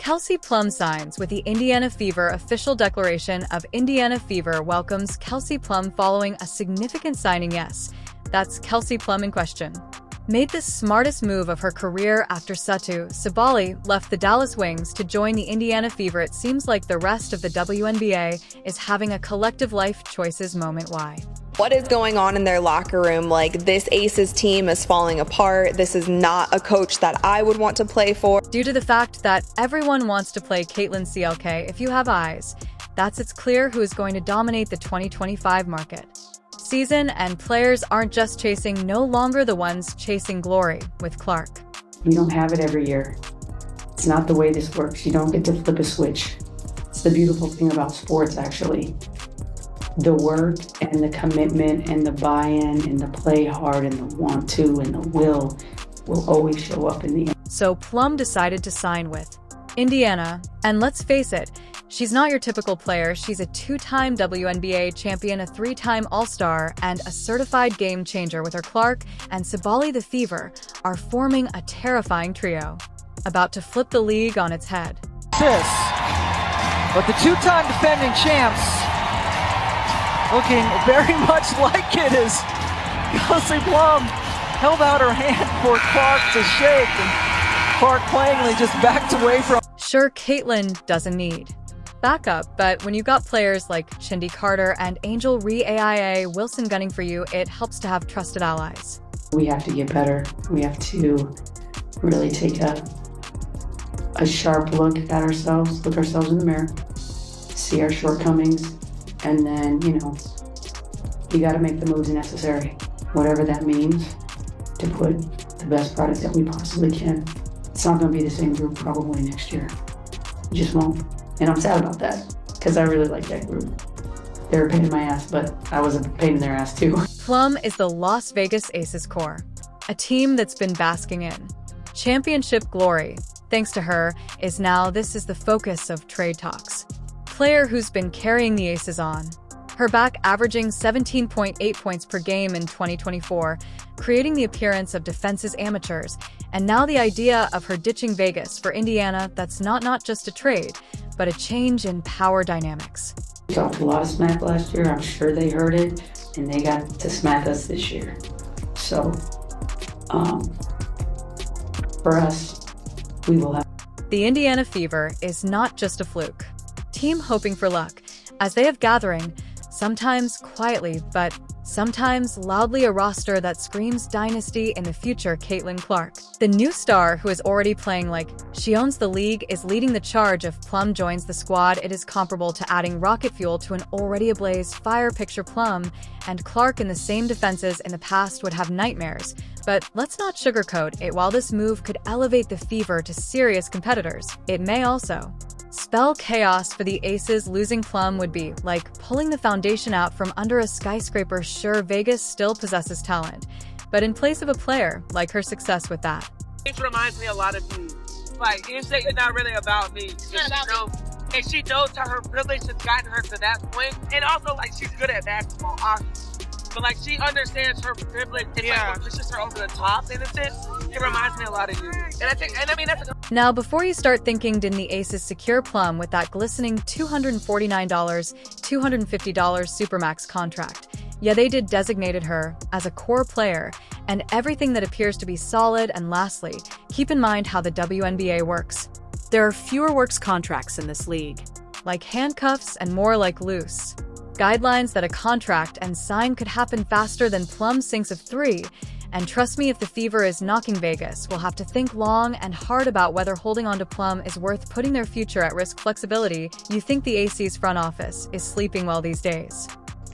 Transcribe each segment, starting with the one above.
Kelsey Plum signs with the Indiana Fever. Official declaration of Indiana Fever welcomes Kelsey Plum following a significant signing. Yes, that's Kelsey Plum in question. Made the smartest move of her career after Satou Sabally left the Dallas Wings to join the Indiana Fever. It seems like the rest of the WNBA is having a collective life choices moment. Why? What is going on in their locker room? Like, this Aces team is falling apart. This is not a coach that I would want to play for. Due to the fact that everyone wants to play Caitlin CLK, if you have eyes, it's clear who is going to dominate the 2025 market. Season and players aren't just chasing, no longer the ones chasing glory with Clark. You don't have it every year. It's not the way this works. You don't get to flip a switch. It's the beautiful thing about sports, actually. The work and the commitment and the buy-in and the play hard and the want to and the will always show up in the end. So Plum decided to sign with Indiana, and let's face it, she's not your typical player. She's a two-time WNBA champion, a three-time All-Star, and a certified game changer. With her, Clark and Sabally the Fever are forming a terrifying trio, about to flip the league on its head. But the two-time defending champs looking very much like it as Kelsey Plum held out her hand for Clark to shake, and Clark plainly just backed away from. Sure, Caitlin doesn't need backup, but when you got players like Shindy Carter and Angel Aia Wilson gunning for you, it helps to have trusted allies. We have to get better. We have to really take a sharp look at ourselves, look ourselves in the mirror, see our shortcomings, and then, you got to make the moves necessary, whatever that means, to put the best product that we possibly can. It's not going to be the same group probably next year. It just won't. And I'm sad about that, because I really like that group. They were a pain in my ass, but I was a pain in their ass too. Plum is the Las Vegas Aces core, a team that's been basking in championship glory. Thanks to her, this is the focus of trade talks. Player who's been carrying the Aces on. Her back averaging 17.8 points per game in 2024, creating the appearance of defense's amateurs, and now the idea of her ditching Vegas for Indiana. That's not just a trade, but a change in power dynamics. We talked a lot of smack last year. I'm sure they heard it, and they got to smack us this year. So, for us, we will have. The Indiana Fever is not just a fluke. Team hoping for luck, as they have gathering, sometimes quietly, but sometimes loudly, a roster that screams dynasty in the future. Caitlin Clark, the new star who is already playing like she owns the league, is leading the charge. If Plum joins the squad, it is comparable to adding rocket fuel to an already ablaze fire. Picture Plum and Clark in the same defenses in the past would have nightmares. But let's not sugarcoat it. While this move could elevate the Fever to serious competitors, it may also spell chaos for the Aces. Losing Plum would be like pulling the foundation out from under a skyscraper. Sure, Vegas still possesses talent, but in place of a player like her, success with that. It reminds me a lot of you. Like, it's not really about me. And she knows how her privilege has gotten her to that point. And also, like, she's good at basketball, obviously. But, like, she understands her privilege. It's like what pushes her over the top in a sense. It reminds me a lot of you. And that's Now, before you start thinking, didn't the Aces secure Plum with that glistening $249, $250 Supermax contract? Yeah, they did. Designated her as a core player and everything that appears to be solid. And lastly, keep in mind how the WNBA works. There are fewer works contracts in this league, like handcuffs, and more like loose guidelines that a contract and sign could happen faster than Plum sinks of three. And trust me, if the Fever is knocking Vegas, we'll have to think long and hard about whether holding on to Plum is worth putting their future at risk. Flexibility. You think the AC's front office is sleeping well these days?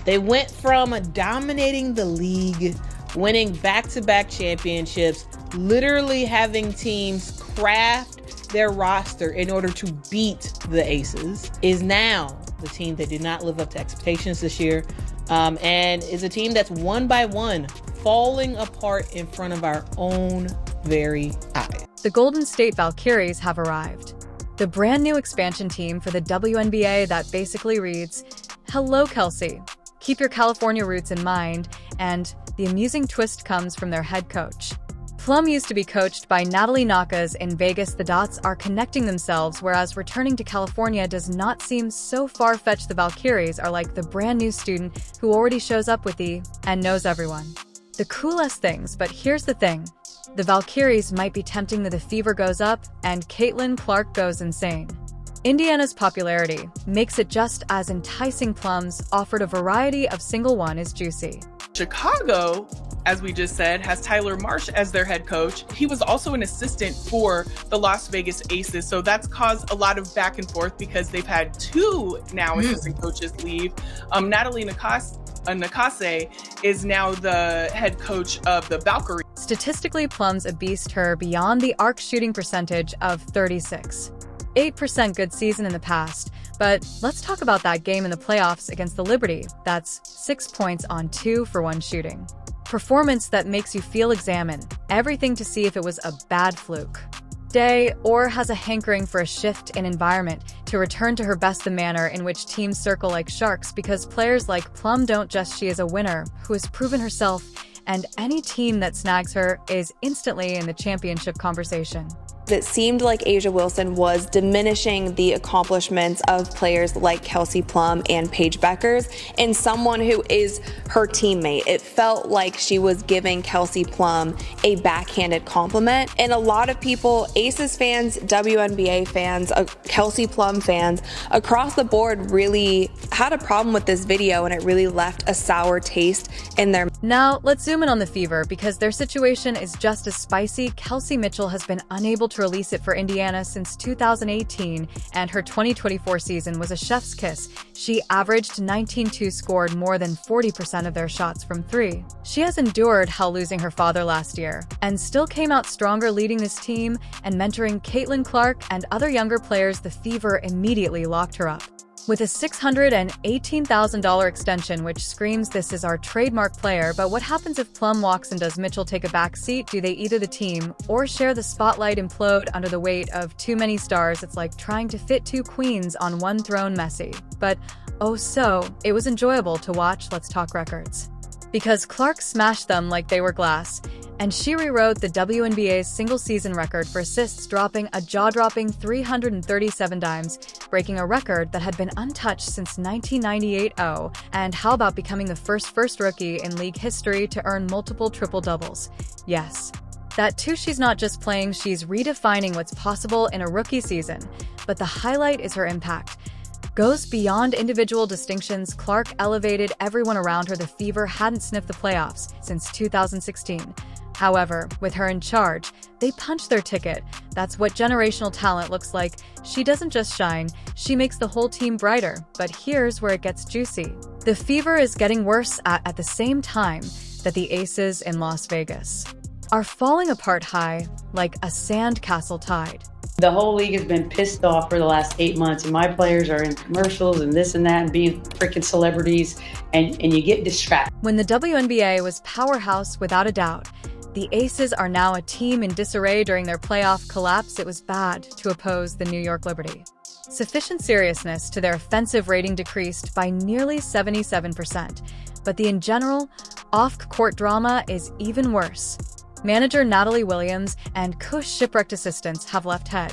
They went from dominating the league, winning back-to-back championships, literally having teams craft their roster in order to beat the Aces, is now the team that did not live up to expectations this year, and is a team that's one by one falling apart in front of our own very eyes. The Golden State Valkyries have arrived. The brand new expansion team for the WNBA that basically reads, "Hello, Kelsey. Keep your California roots in mind," and the amusing twist comes from their head coach. Plum used to be coached by Natalie Nakas in Vegas. The dots are connecting themselves, whereas returning to California does not seem so far-fetched. The Valkyries are like the brand new student who already shows up with the and knows everyone. The coolest things, but here's the thing. The Valkyries might be tempting the Fever goes up and Caitlin Clark goes insane. Indiana's popularity makes it just as enticing. Plum's offered a variety of single one is juicy. Chicago, as we just said, has Tyler Marsh as their head coach. He was also an assistant for the Las Vegas Aces, so that's caused a lot of back and forth because they've had two now assistant coaches leave. Natalie Nakase is now the head coach of the Valkyries. Statistically, Plum's a beast. Her beyond the arc shooting percentage of 36.8%. Good season in the past. But let's talk about that game in the playoffs against the Liberty. That's 6 points on 2 for 1 shooting. Performance that makes you feel examine everything to see if it was a bad fluke day or has a hankering for a shift in environment to return to her best. The manner in which teams circle like sharks because players like Plum don't just. She is a winner who has proven herself, and any team that snags her is instantly in the championship conversation. It seemed like Asia Wilson was diminishing the accomplishments of players like Kelsey Plum and Paige Beckers and someone who is her teammate. It felt like she was giving Kelsey Plum a backhanded compliment. And a lot of people, Aces fans, WNBA fans, Kelsey Plum fans, across the board really had a problem with this video, and it really left a sour taste in their. Now, let's zoom in on the Fever because their situation is just as spicy. Kelsey Mitchell has been unable to release it for Indiana since 2018, and her 2024 season was a chef's kiss. She averaged 19.2, scored more than 40% of their shots from 3. She has endured hell losing her father last year, and still came out stronger leading this team and mentoring Caitlin Clark and other younger players. The Fever immediately locked her up with a $618,000 extension, which screams this is our trademark player. But what happens if Plum walks, and does Mitchell take a back seat? Do they either the team or share the spotlight implode under the weight of too many stars? It's like trying to fit 2 queens on 1 throne. Messy, but oh so it was enjoyable to watch. Let's talk records. Because Clark smashed them like they were glass, and she rewrote the WNBA's single-season record for assists, dropping a jaw-dropping 337 dimes, breaking a record that had been untouched since 1998. Oh, and how about becoming the first rookie in league history to earn multiple triple-doubles? Yes. That too. She's not just playing, she's redefining what's possible in a rookie season. But the highlight is her impact. Goes beyond individual distinctions. Clark elevated everyone around her. The Fever hadn't sniffed the playoffs since 2016. However, with her in charge, they punched their ticket. That's what generational talent looks like. She doesn't just shine, she makes the whole team brighter. But here's where it gets juicy. The Fever is getting worse at the same time that the Aces in Las Vegas are falling apart high like a sandcastle tide. The whole league has been pissed off for the last 8 months, and my players are in commercials and this and that and being freaking celebrities, and you get distracted. When the WNBA was powerhouse without a doubt, the Aces are now a team in disarray. During their playoff collapse, it was bad to oppose the New York Liberty. Sufficient seriousness to their offensive rating decreased by nearly 77%. But the in general, off-court drama is even worse. Manager Natalie Williams and Cush shipwrecked assistants have left head.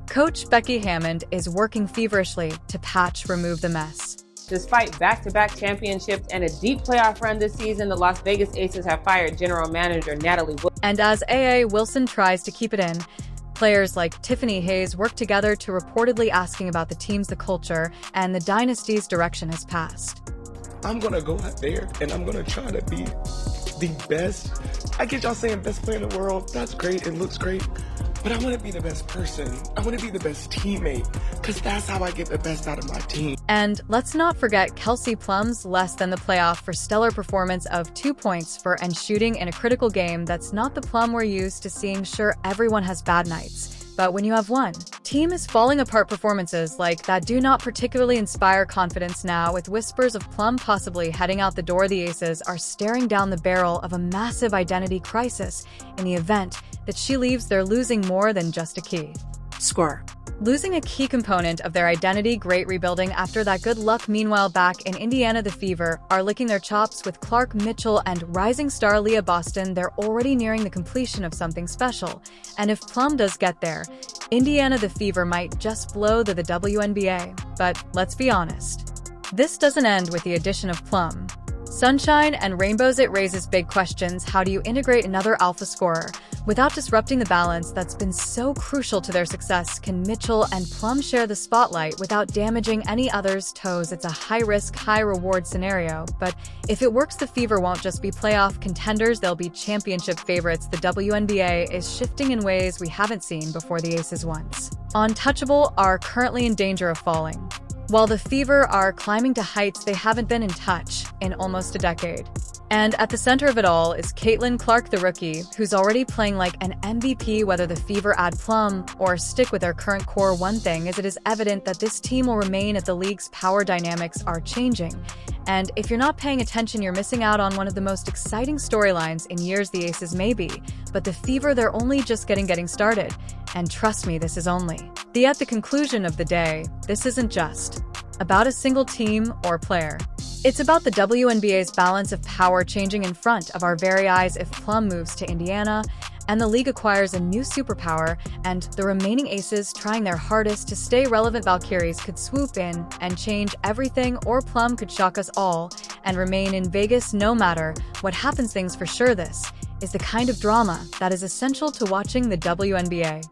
Coach Becky Hammond is working feverishly to remove the mess. Despite back-to-back championships and a deep playoff run this season, the Las Vegas Aces have fired general manager Natalie Williams. And as A.A. Wilson tries to keep it in, players like Tiffany Hayes work together to reportedly asking about the team's the culture, and the dynasty's direction has passed. I'm going to go out there and I'm going to try to be the best. I get y'all saying best player in the world. That's great. It looks great. But I want to be the best person. I want to be the best teammate, because that's how I get the best out of my team. And let's not forget Kelsey Plum's less than the playoff for stellar performance of 2 points for and shooting in a critical game. That's not the Plum we're used to seeing. Sure, everyone has bad nights. But when you have one team is falling apart, performances like that do not particularly inspire confidence. Now, with whispers of Plum possibly heading out the door, the Aces are staring down the barrel of a massive identity crisis. In the event that she leaves, they're losing more than just a key scorer. Losing a key component of their identity, great rebuilding after that good luck. Meanwhile, back in Indiana, the Fever are licking their chops with Clark Mitchell and rising star Leah Boston. They're already nearing the completion of something special. And if Plum does get there, Indiana, the Fever might just blow the WNBA. But let's be honest, this doesn't end with the addition of Plum. Sunshine and rainbows, it raises big questions. How do you integrate another alpha scorer without disrupting the balance that's been so crucial to their success? Can Mitchell and Plum share the spotlight without damaging any other's toes? It's a high-risk, high-reward scenario, but if it works, the Fever won't just be playoff contenders, they'll be championship favorites. The WNBA is shifting in ways we haven't seen before. The Aces, once untouchable, are currently in danger of falling, while the Fever are climbing to heights they haven't been in touch in almost a decade. And at the center of it all is Caitlin Clark, the rookie, who's already playing like an MVP. Whether the Fever add Plum or stick with their current core, one thing is, it is evident that this team will remain at the league's power dynamics are changing. And if you're not paying attention, you're missing out on one of the most exciting storylines in years. The Aces may be, but the Fever, they're only just getting started. And trust me, this is only at the conclusion of the day. This isn't just about a single team or player. It's about the WNBA's balance of power changing in front of our very eyes. If Plum moves to Indiana and the league acquires a new superpower, and the remaining Aces trying their hardest to stay relevant, Valkyries could swoop in and change everything, or Plum could shock us all and remain in Vegas no matter what happens. Things for sure, this is the kind of drama that is essential to watching the WNBA.